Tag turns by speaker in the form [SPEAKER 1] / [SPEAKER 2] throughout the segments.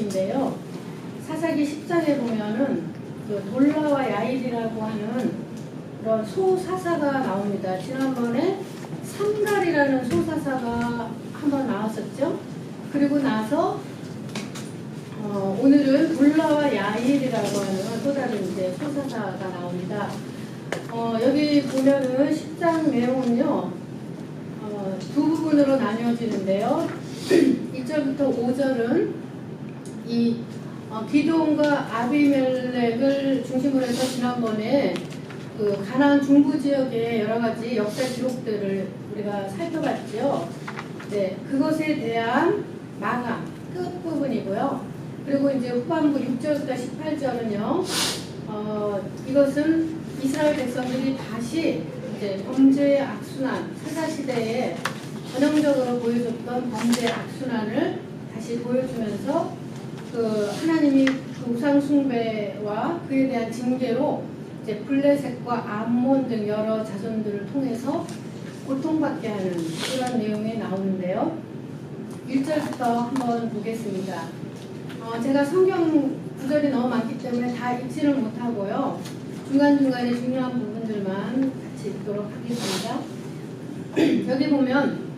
[SPEAKER 1] 내용인데요. 사사기 10장에 보면은 그 돌라와 야일이라고 하는 그런 소사사가 나옵니다. 지난번에 삼갈이라는 소사사가 한번 나왔었죠. 그리고 나서 오늘은 돌라와 야일이라고 하는 또 다른 이제 소사사가 나옵니다. 여기 보면은 10장 내용은요, 두 부분으로 나뉘어지는데요. 1절부터 5절은 이 기드온과 아비멜렉을 중심으로 해서 지난번에 그 가나안 중부 지역의 여러 가지 역사 기록들을 우리가 살펴봤죠. 네, 그것에 대한 마감 끝부분이고요. 그리고 이제 후반부 6절부터 18절은요, 이것은 이스라엘 백성들이 다시 이제 범죄의 악순환, 사사시대에 전형적으로 보여줬던 범죄의 악순환을 다시 보여주면서 그 하나님이 그 우상숭배와 그에 대한 징계로 이제 블레셋과 암몬 등 여러 자손들을 통해서 고통받게 하는 그런 내용이 나오는데요. 1절부터 한번 보겠습니다. 제가 성경 구절이 너무 많기 때문에 다 읽지를 못하고요. 중간중간에 중요한 부분들만 같이 읽도록 하겠습니다. 여기 보면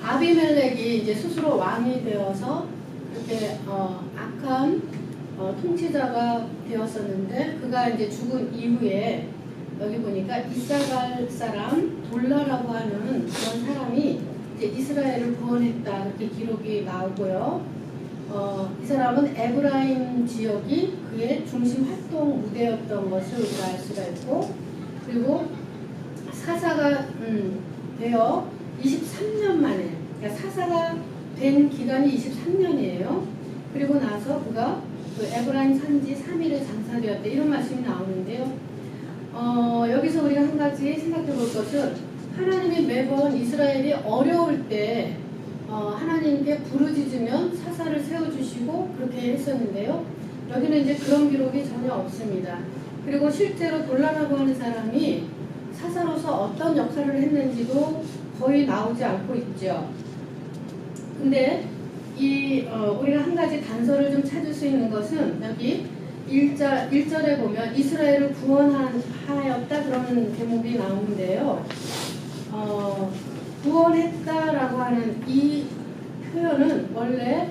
[SPEAKER 1] 아비멜렉이 이제 스스로 왕이 되어서 이렇게 악한 통치자가 되었었는데, 그가 이제 죽은 이후에 여기 보니까 이사갈 사람 돌라라고 하는 그런 사람이 이제 이스라엘을 구원했다, 이렇게 기록이 나오고요. 이 사람은 에브라임 지역이 그의 중심 활동 무대였던 것을 우리가 알 수가 있고, 그리고 사사가 되어 23년 만에, 그러니까 사사가 된 기간이 23년이에요. 그리고 나서 그가 그 에브라임 산지 3일에 장사되었다, 이런 말씀이 나오는데요. 여기서 우리가 한 가지 생각해 볼 것은, 하나님이 매번 이스라엘이 어려울 때 하나님께 부르짖으면 사사를 세워주시고 그렇게 했었는데요. 여기는 이제 그런 기록이 전혀 없습니다. 그리고 실제로 돌라라고 하는 사람이 사사로서 어떤 역할을 했는지도 거의 나오지 않고 있죠. 근데 우리가 한 가지 단서를 좀 찾을 수 있는 것은 여기 1절에 보면 이스라엘을 구원하였다, 그런 제목이 나오는데요. 구원했다라고 하는 이 표현은 원래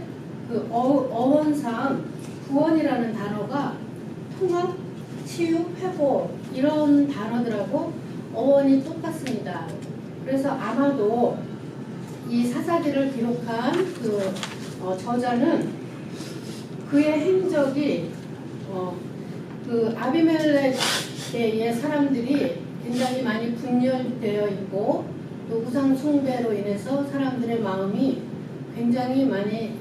[SPEAKER 1] 그 어원상 구원이라는 단어가 통합, 치유, 회복 이런 단어들하고 어원이 똑같습니다. 그래서 아마도 이 사사기를 기록한 그 저자는 그의 행적이 그 아비멜렉의 사람들이 굉장히 많이 분열되어 있고, 또 우상 숭배로 인해서 사람들의 마음이 굉장히 많이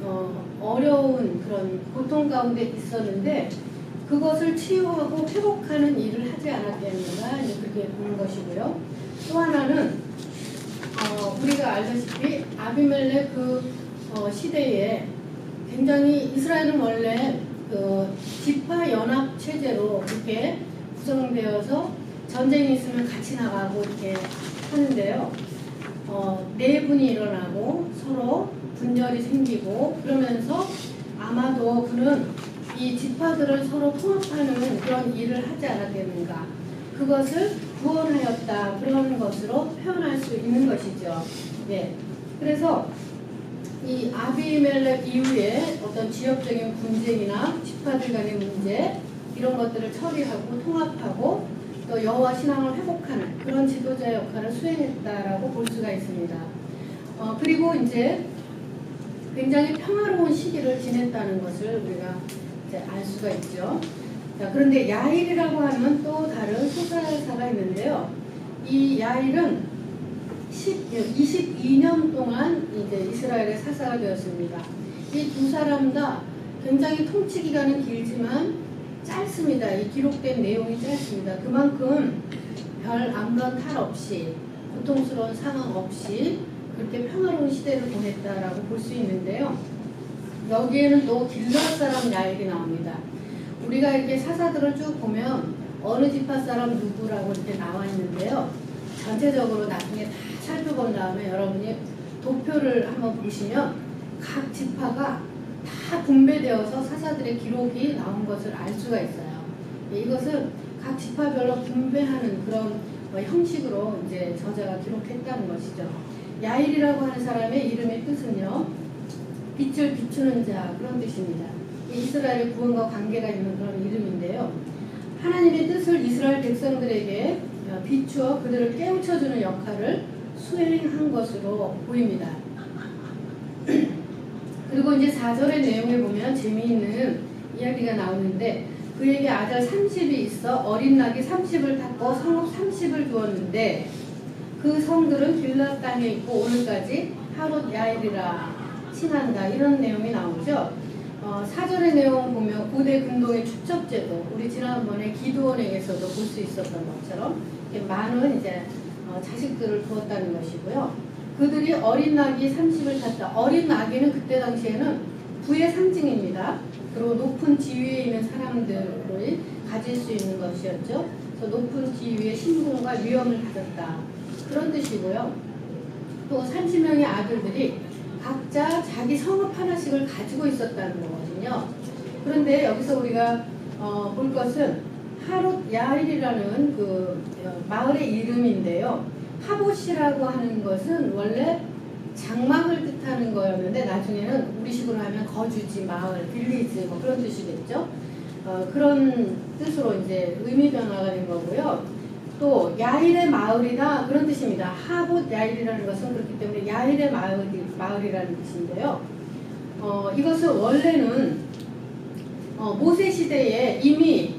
[SPEAKER 1] 어려운 그런 고통 가운데 있었는데, 그것을 치유하고 회복하는 일을 하지 않았겠는가, 이제 그렇게 보는 것이고요. 또 하나는 우리가 알다시피 아비멜렉 그 시대에 굉장히 이스라엘은 원래 그 지파 연합 체제로 이렇게 구성되어서 전쟁이 있으면 같이 나가고 이렇게 하는데요. 내분이 일어나고 서로 분열이 생기고, 그러면서 아마도 그는 이 지파들을 서로 통합하는 그런 일을 하지 않았겠는가, 그것을 구원하였다, 그런 것으로 표현할 수 있는 것이죠. 네. 그래서 이 아비멜렉 이후에 어떤 지역적인 분쟁이나 지파들 간의 문제, 이런 것들을 처리하고 통합하고 또 여호와 신앙을 회복하는 그런 지도자 역할을 수행했다라고 볼 수가 있습니다. 그리고 이제 굉장히 평화로운 시기를 지냈다는 것을 우리가 이제 알 수가 있죠. 자, 그런데 야일이라고 하는 또 다른 소사사가 있는데요. 이 야일은 22년 동안 이제 이스라엘의 사사가 되었습니다. 이 두 사람 다 굉장히 통치 기간은 길지만 짧습니다. 이 기록된 내용이 짧습니다. 그만큼 별 아무런 탈 없이, 고통스러운 상황 없이 그렇게 평화로운 시대를 보냈다라고 볼 수 있는데요. 여기에는 또 길르앗 사람 야일이 나옵니다. 우리가 이렇게 사사들을 쭉 보면 어느 지파 사람 누구라고 이렇게 나와 있는데요. 전체적으로 나중에 다 살펴본 다음에 여러분이 도표를 한번 보시면 각 지파가 다 다 분배되어서 사사들의 기록이 나온 것을 알 수가 있어요. 이것은 각 지파별로 분배하는 그런 형식으로 이제 저자가 기록했다는 것이죠. 야일이라고 하는 사람의 이름의 뜻은요, 빛을 비추는 자, 그런 뜻입니다. 이스라엘의 구원과 관계가 있는 그런 이름인데요. 하나님의 뜻을 이스라엘 백성들에게 비추어 그들을 깨우쳐주는 역할을 수행한 것으로 보입니다. 그리고 이제 4절의 내용에 보면 재미있는 이야기가 나오는데, 그에게 아들 30이 있어 어린 낙이 30을 탔고 성읍 30을 두었는데 그 성들은 길앗 땅에 있고 오늘까지 하롯 야일이라 칭한다, 이런 내용이 나오죠. 4절의 내용 보면 고대 근동의 축적제도, 우리 지난번에 기드온에게서도 볼 수 있었던 것처럼 많은 이제 자식들을 두었다는 것이고요. 그들이 어린 나귀 30을 탔다. 어린 나귀는 그때 당시에는 부의 상징입니다. 그리고 높은 지위에 있는 사람들을 가질 수 있는 것이었죠. 그래서 높은 지위의 신분과 위엄을 가졌다, 그런 뜻이고요. 또 30명의 아들들이 각자 자기 성읍 하나씩을 가지고 있었다는 거거든요. 그런데 여기서 우리가 볼 것은 하롯 야일이라는 그 마을의 이름인데요. 하봇이라고 하는 것은 원래 장막을 뜻하는 거였는데 나중에는 우리식으로 하면 거주지, 마을, 빌리지 뭐 그런 뜻이겠죠. 그런 뜻으로 이제 의미 변화가 된 거고요. 또 야일의 마을이다, 그런 뜻입니다. 하봇 야일이라는 것은 그렇기 때문에 야일의 마을이라는 뜻인데요. 이것은 원래는 모세 시대에 이미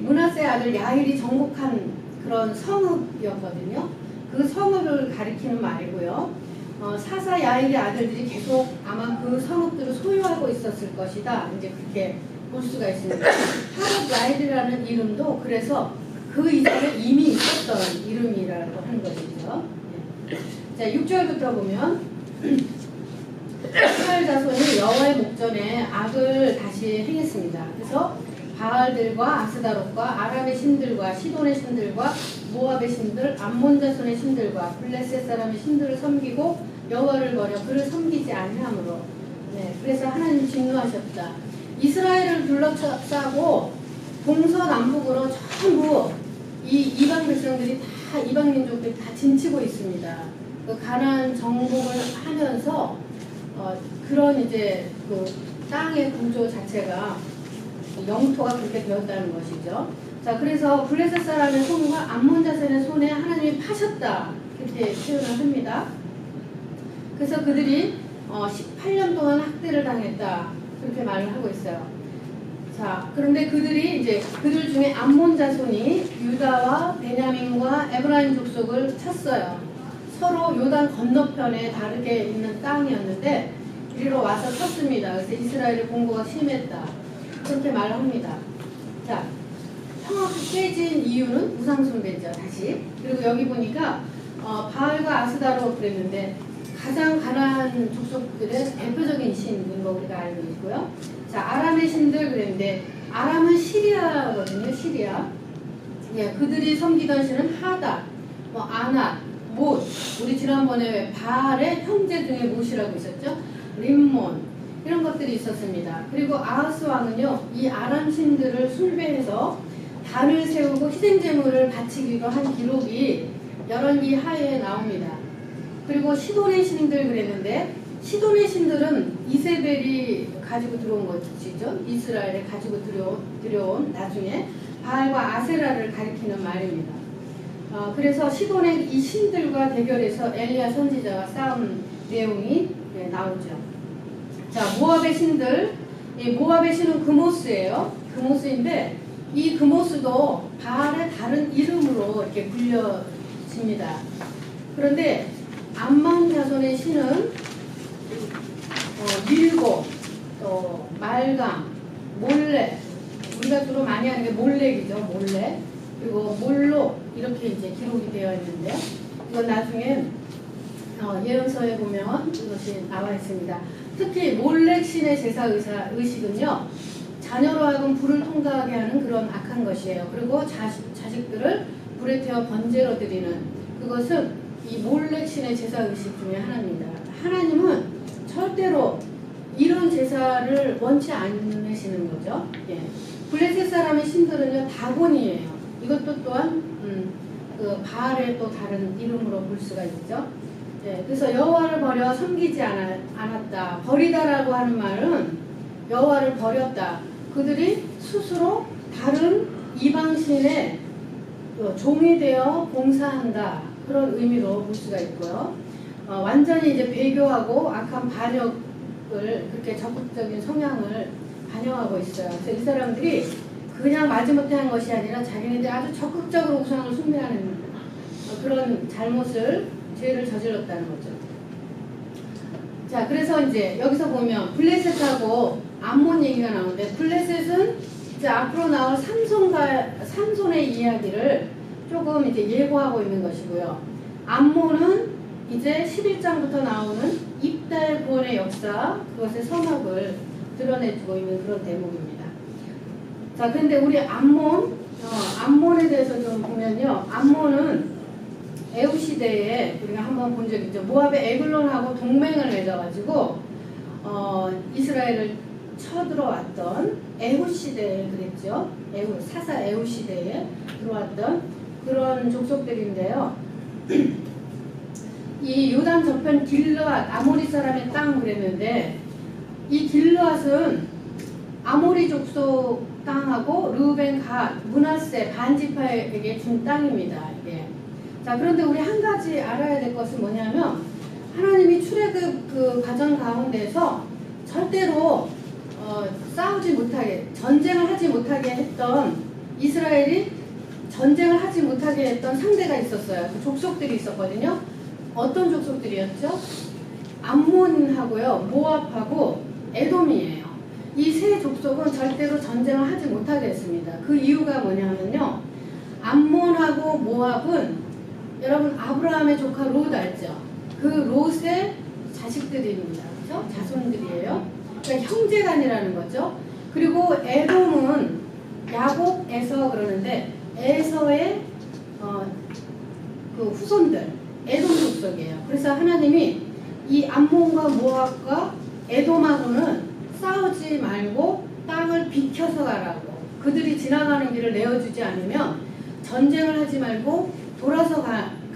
[SPEAKER 1] 므낫세의 아들 야일이 정복한 그런 성읍이었거든요. 그 성읍을 가리키는 말이고요. 사사 야일의 아들들이 계속 아마 그 성읍들을 소유하고 있었을 것이다, 이제 그렇게 볼 수가 있습니다. 하롯 야일이라는 이름도 그래서 그 이전에 이미 있었던 이름이라고 하는 것이죠. 자, 6절부터 보면 이스라엘 자손이 여호와의 목전에 악을 다시 행했습니다. 그래서 바알들과 아스다롯과 아람의 신들과 시돈의 신들과 모압의 신들, 암몬 자손의 신들과 블레셋 사람의 신들을 섬기고 여호와를 버려 그를 섬기지 아니함으로, 그래서 하나님 진노하셨다. 이스라엘을 둘러싸고 동서남북으로 전부 이 이방 백성들이 다, 이방 민족들이 다 진치고 있습니다. 그 가나안 정복을 하면서 그런 이제 그 땅의 구조 자체가 영토가 그렇게 되었다는 것이죠. 자, 그래서 블레셋 사람의 손과 암몬 자손의 손에 하나님이 파셨다, 이렇게 표현을 합니다. 그래서 그들이 18년 동안 학대를 당했다, 그렇게 말을 하고 있어요. 자, 그런데 그들이 이제 그들 중에 암몬 자손이 유다와 베냐민과 에브라임 족속을 쳤어요. 서로 요단 건너편에 다르게 있는 땅이었는데 이리로 와서 쳤습니다. 그래서 이스라엘의 공고가 심했다, 그렇게 말을 합니다. 자, 평화가 깨진 이유는 우상숭배죠, 다시. 그리고 여기 보니까 바알과 아스다로 그랬는데 가장 가난한 족속들의 대표적인 신인 거 우리가 알고 있고요. 자, 아람의 신들 그랬는데 아람은 시리아거든요, 시리아. 예, 그들이 섬기던 신은 하다, 아낫, 못, 우리 지난번에 바알의 형제 중에 못이라고 있었죠. 림몬, 이런 것들이 있었습니다. 그리고 아하스 왕은요, 이 아람 신들을 숭배해서 단을 세우고 희생제물을 바치기로 한 기록이 열왕기 하에 나옵니다. 그리고 시돈의 신들 그랬는데 시돈의 신들은 이세벨이 가지고 들어온 것이죠. 이스라엘에 가지고 들여온 나중에 바알과 아세라를 가리키는 말입니다. 그래서 시돈의 이 신들과 대결해서 엘리야 선지자가 싸운 내용이 나오죠. 자, 모압의 신들, 이 모압의 신은 그모스예요. 그모스인데 이 그모스도 바알의 다른 이름으로 이렇게 불려집니다. 그런데 암몬 자손의 신은 밀고, 또 말강, 몰렉, 우리가 주로 많이 하는 게 몰렉이죠, 몰렉. 그리고 몰록, 이렇게 이제 기록이 되어 있는데요. 이건 나중에 예언서에 보면 이것이 나와 있습니다. 특히 몰렉 신의 제사 의식은요, 자녀로 하여금 불을 통과하게 하는 그런 악한 것이에요. 그리고 자식들을 불에 태워 번제로 드리는, 그것은 이 몰렉 신의 제사 의식 중에 하나입니다. 하나님은 절대로 이런 제사를 원치 않으시는 거죠. 예. 블레셋 사람의 신들은요 다곤이에요. 이것도 또한 그 바알의 또 다른 이름으로 볼 수가 있죠. 예. 그래서 여호와를 버려 섬기지 않았다. 버리다라고 하는 말은 여호와를 버렸다. 그들이 스스로 다른 이방신의 종이 되어 봉사한다. 그런 의미로 볼 수가 있고요. 완전히 이제 배교하고 악한 반역을 그렇게 적극적인 성향을 반영하고 있어요. 그래서 이 사람들이 그냥 마지못해 한 것이 아니라 자기네들이 아주 적극적으로 우상을 숭배하는 그런 죄를 저질렀다는 거죠. 자, 그래서 이제 여기서 보면 블레셋하고 암몬 얘기가 나오는데, 블레셋은 이제 앞으로 나올 삼손의 이야기를 조금 이제 예고하고 있는 것이고요. 암몬은 이제 11장부터 나오는 입다의 구원의 역사, 그것의 서막을 드러내주고 있는 그런 대목입니다. 자, 그런데 우리 암몬에 대해서 좀 보면요. 암몬은 에후 시대에 우리가 한번 본 적이 있죠. 모압의 에글론하고 동맹을 맺어가지고 이스라엘을 쳐들어왔던 에후 시대에 그랬죠. 사사 에후 시대에 들어왔던 그런 족속들인데요. 이 요단 저편 길르앗 아모리 사람의 땅 그랬는데, 이 길르앗은 아모리 족속 땅하고 르우벤, 갓, 므낫세 반지파에게 준 땅입니다. 이게. 자, 그런데 우리 한 가지 알아야 될 것은 뭐냐면, 하나님이 출애굽 그 과정 가운데서 절대로 싸우지 못하게, 전쟁을 하지 못하게 했던, 이스라엘이 전쟁을 하지 못하게 했던 상대가 있었어요. 그 족속들이 있었거든요. 어떤 족속들이었죠? 암몬하고요, 모압하고 에돔이에요. 이 세 족속은 절대로 전쟁을 하지 못하게 했습니다. 그 이유가 뭐냐면요, 암몬하고 모압은 여러분 아브라함의 조카 롯 알죠? 그 롯의 자식들입니다. 그렇죠? 자손들이에요. 그러니까 형제간이라는 거죠. 그리고 에돔은 야곱, 에서 그러는데, 에서의 그 후손들, 에돔 족속이에요. 그래서 하나님이 이 암몬과 모압과 에돔하고는 싸우지 말고 땅을 비켜서 가라고, 그들이 지나가는 길을 내어주지 않으면 전쟁을 하지 말고 돌아서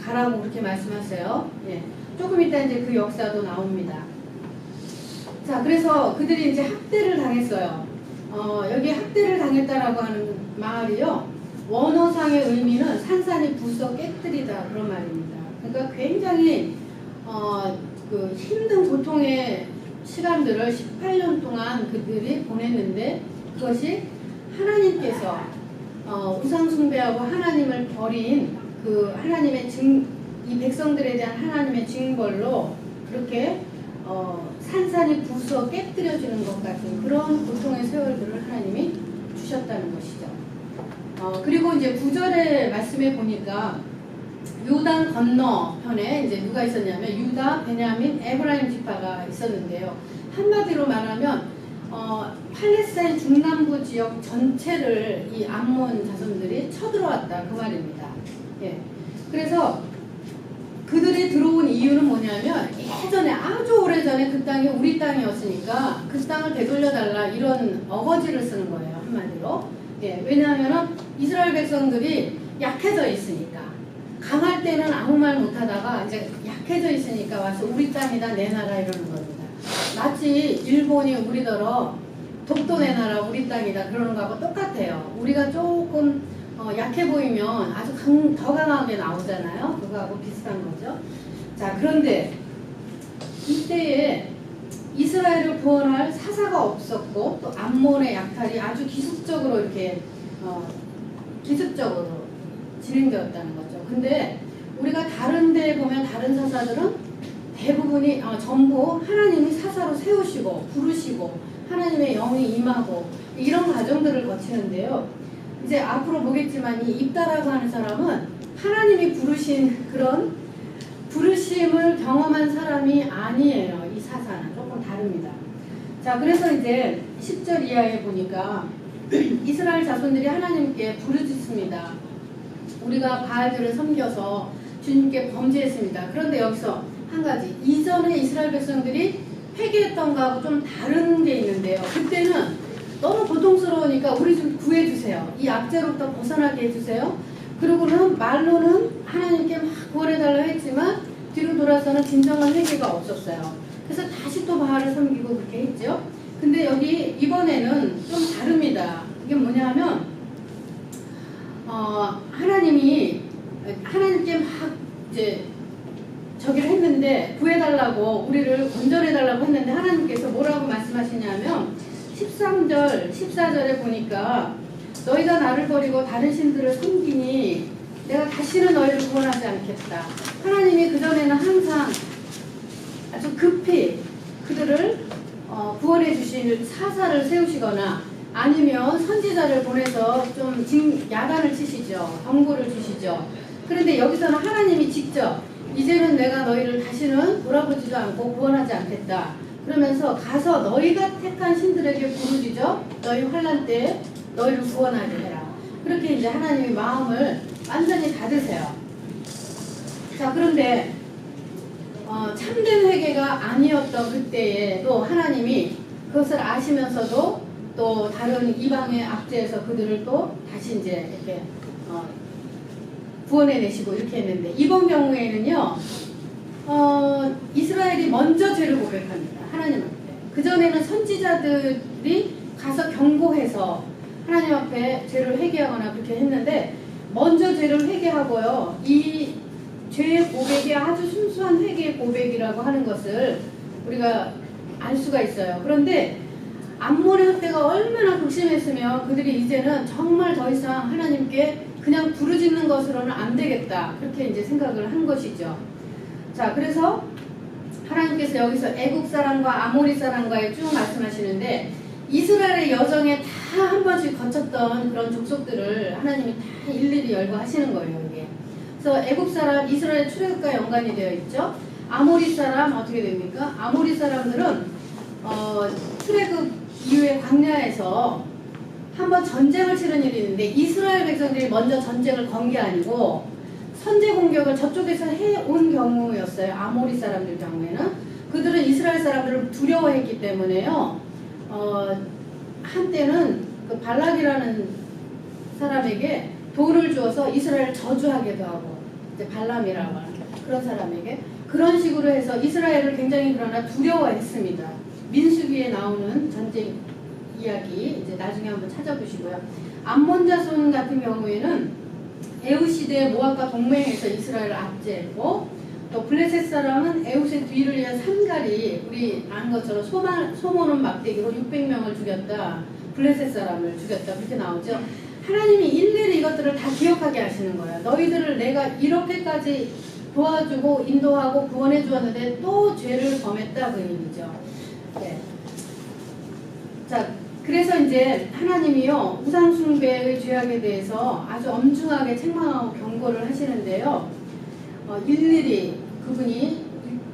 [SPEAKER 1] 가라고 그렇게 말씀하세요. 예. 조금 이따 이제 그 역사도 나옵니다. 자, 그래서 그들이 이제 학대를 당했어요. 여기 학대를 당했다라고 하는 말이요, 원어상의 의미는 산산이 부서 깨뜨리다 그런 말입니다. 그러니까 굉장히 그 힘든 고통의 시간들을 18년 동안 그들이 보냈는데, 그것이 하나님께서 우상 숭배하고 하나님을 버린 그 하나님의 이 백성들에 대한 하나님의 징벌로 그렇게 산산이 부서 깨뜨려지는 것 같은 그런 고통의 세월들을 하나님이 주셨다는 것이죠. 그리고 이제 9절의 말씀에 보니까 요단 건너편에 이제 누가 있었냐면 유다, 베냐민, 에브라임 지파가 있었는데요. 한마디로 말하면 팔레스타인 중남부 지역 전체를 이 암몬 자손들이 쳐들어왔다 그 말입니다. 예. 그래서 그들이 들어온 이유는 뭐냐면, 예전에 아주 오래전에 그 땅이 우리 땅이었으니까 그 땅을 되돌려달라, 이런 어거지를 쓰는 거예요, 한마디로. 예. 왜냐하면 이스라엘 백성들이 약해져 있으니까, 강할 때는 아무 말 못하다가 이제 약해져 있으니까 와서 우리 땅이다 내놔라 이러는 겁니다. 마치 일본이 우리더러 독도 내놔라 우리 땅이다 그러는 거하고 똑같아요. 우리가 조금 약해 보이면 아주 더 강하게 나오잖아요. 그거하고 비슷한 거죠. 자, 그런데 이때에 이스라엘을 구원할 사사가 없었고, 또 암몬의 약탈이 아주 기습적으로 이렇게 기습적으로 진행되었다는 거죠. 근데 우리가 다른 데에 보면 다른 사사들은 대부분이 전부 하나님이 사사로 세우시고 부르시고 하나님의 영이 임하고 이런 과정들을 거치는데요. 이제 앞으로 보겠지만 이 입다라고 하는 사람은 하나님이 부르신 그런 부르심을 경험한 사람이 아니에요. 이 사사는 조금 다릅니다. 자, 그래서 이제 10절 이하에 보니까 이스라엘 자손들이 하나님께 부르짖습니다. 우리가 바알들을 섬겨서 주님께 범죄했습니다. 그런데 여기서 한 가지, 이전에 이스라엘 백성들이 회개했던 거하고 좀 다른 게 있는데요. 그때는 너무 고통스러우니까 우리 좀 구해주세요. 이 악재로부터 벗어나게 해주세요. 그리고는 말로는 하나님께 막 구원해달라고 했지만 뒤로 돌아서는 진정한 회개가 없었어요. 그래서 다시 또 바알을 섬기고 그렇게 했죠. 근데 여기 이번에는 좀 다릅니다. 이게 뭐냐면 하나님이 하나님께 막 이제 저기를 했는데 구해달라고 우리를 건져내달라고 했는데 하나님께서 뭐라고 말씀하시냐면 13절 14절에 보니까 너희가 나를 버리고 다른 신들을 섬기니 내가 다시는 너희를 구원하지 않겠다. 하나님이 그전에는 항상 아주 급히 그들을 구원해 주실 사사를 세우시거나 아니면 선지자를 보내서 좀 야단을 치시죠. 경고를 주시죠. 그런데 여기서는 하나님이 직접 이제는 내가 너희를 다시는 돌아보지도 않고 구원하지 않겠다. 그러면서 가서 너희가 택한 신들에게 부르짖어 너희 환난 때 너희를 구원하게 해라. 그렇게 이제 하나님이 마음을 완전히 닫으세요. 자, 그런데 참된 회개가 아니었던 그때에 또 하나님이 그것을 아시면서도 또 다른 이방의 악재에서 그들을 또 다시 이제 이렇게 구원해내시고 이렇게 했는데 이번 경우에는요 이스라엘이 먼저 죄를 고백합니다. 하나님 앞에. 그전에는 선지자들이 가서 경고해서 하나님 앞에 죄를 회개하거나 그렇게 했는데 먼저 죄를 회개하고요. 이 죄의 고백이 아주 순수한 회개의 고백이라고 하는 것을 우리가 알 수가 있어요. 그런데 암몬의 학대가 얼마나 극심했으면 그들이 이제는 정말 더 이상 하나님께 그냥 부르짖는 것으로는 안 되겠다. 그렇게 이제 생각을 한 것이죠. 자, 그래서 하나님께서 여기서 애국 사람과 아모리 사람과에 쭉 말씀하시는데 이스라엘의 여정에 다 한 번씩 거쳤던 그런 족속들을 하나님이 다 일일이 열거하시는 거예요, 이게. 그래서 애국 사람, 이스라엘 출애굽과 연관이 되어 있죠. 아모리 사람 어떻게 됩니까? 아모리 사람들은 출애굽 이후에 광야에서 한번 전쟁을 치른 일이 있는데 이스라엘 백성들이 먼저 전쟁을 건 게 아니고 선제 공격을 저쪽에서 해온 경우였어요. 아모리 사람들 경우에는. 그들은 이스라엘 사람들을 두려워했기 때문에요. 한때는 그 발락이라는 사람에게 돈을 주어서 이스라엘을 저주하기도 하고 이제 발람이라고 하는 그런 사람에게 그런 식으로 해서 이스라엘을 굉장히 그러나 두려워했습니다. 민수기에 나오는 전쟁 이야기 이제 나중에 한번 찾아보시고요. 암몬 자손 같은 경우에는 에훗 시대에 모압과 동맹해서 이스라엘을 압제했고 또 블레셋 사람은 에훗의 뒤를 이은 산갈이 우리 아는 것처럼 소모는 막대기로 600명을 죽였다. 블레셋 사람을 죽였다. 그렇게 나오죠. 하나님이 일일이 이것들을 다 기억하게 하시는 거예요. 너희들을 내가 이렇게까지 도와주고 인도하고 구원해 주었는데 또 죄를 범했다 그 얘기죠. 네. 자, 그래서 이제 하나님이요 우상 숭배의 죄악에 대해서 아주 엄중하게 책망하고 경고를 하시는데요. 일일이 그분이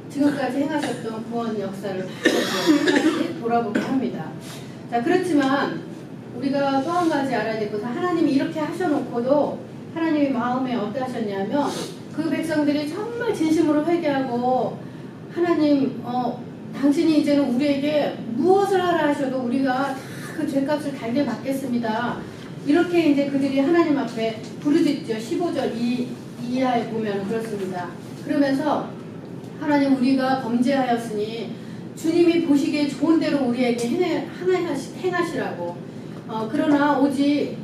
[SPEAKER 1] 지금까지 행하셨던 구원 역사를 다시 돌아보게 합니다. 자, 그렇지만 우리가 또 한 가지 알아야 될 것은 하나님이 이렇게 하셔놓고도 하나님의 마음에 어떠하셨냐면 그 백성들이 정말 진심으로 회개하고 하나님 당신이 이제는 우리에게 무엇을 하라 하셔도 우리가 다 그 죄값을 달게 받겠습니다. 이렇게 이제 그들이 하나님 앞에 부르짖죠. 15절 이하에 보면 그렇습니다. 그러면서 하나님 우리가 범죄하였으니 주님이 보시기에 좋은 대로 우리에게 행하시라고 그러나 오직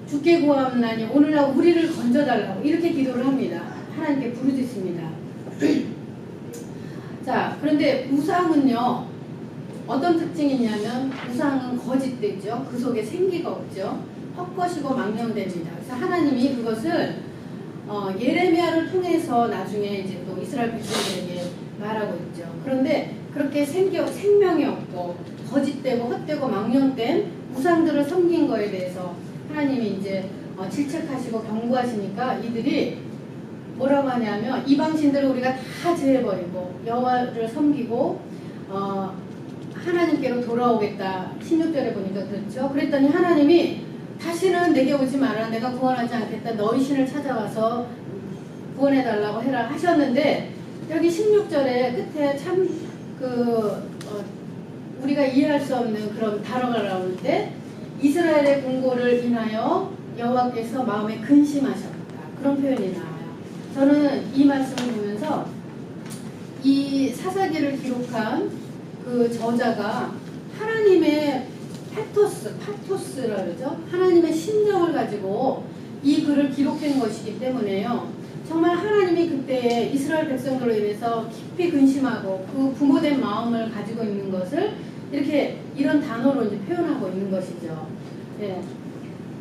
[SPEAKER 1] 주께 구하옵나니 오늘날 우리를 건져달라고 이렇게 기도를 합니다. 하나님께 부르짖습니다. 자, 그런데 우상은요 어떤 특징이 있냐면 우상은 거짓되죠. 그 속에 생기가 없죠. 헛것이고 망령됩니다. 그래서 하나님이 그것을 예레미야를 통해서 나중에 이제 또 이스라엘 백성들에게 말하고 있죠. 그런데 그렇게 생명이 없고 거짓되고 헛되고 망령된 우상들을 섬긴 거에 대해서 하나님이 이제 질책하시고 경고하시니까 이들이 뭐라고 하냐면 이방신들을 우리가 다 제해버리고 여호와를 섬기고 하나님께로 돌아오겠다. 16절에 보니까 그렇죠. 그랬더니 하나님이 다시는 내게 오지 마라. 내가 구원하지 않겠다. 너희 신을 찾아와서 구원해달라고 해라 하셨는데 여기 16절에 끝에 참 그 우리가 이해할 수 없는 그런 단어가 나오는데 이스라엘의 공고를 인하여 여호와께서 마음에 근심하셨다. 그런 표현이 나와요. 저는 이 말씀을 보면서 이 사사기를 기록한 그 저자가 하나님의 파토스라 그러죠. 하나님의 심정을 가지고 이 글을 기록한 것이기 때문에요. 정말 하나님이 그때에 이스라엘 백성들로 인해서 깊이 근심하고 그 부모된 마음을 가지고 있는 것을 이렇게 이런 단어로 이제 표현하고 있는 것이죠. 예.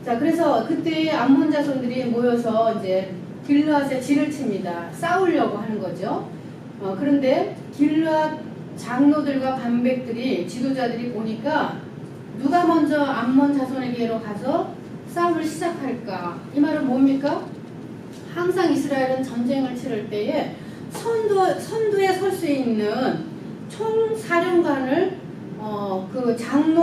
[SPEAKER 1] 자, 그래서 그때 암몬 자손들이 모여서 이제 길르앗에 진을 칩니다. 싸우려고 하는 거죠. 그런데 길르앗 장로들과 반백들이 지도자들이 보니까 누가 먼저 암몬 자손에게로 가서 싸움을 시작할까? 이 말은 뭡니까? 항상 이스라엘은 전쟁을 치를 때에 선두에 설 수 있는 총사령관을 그 장로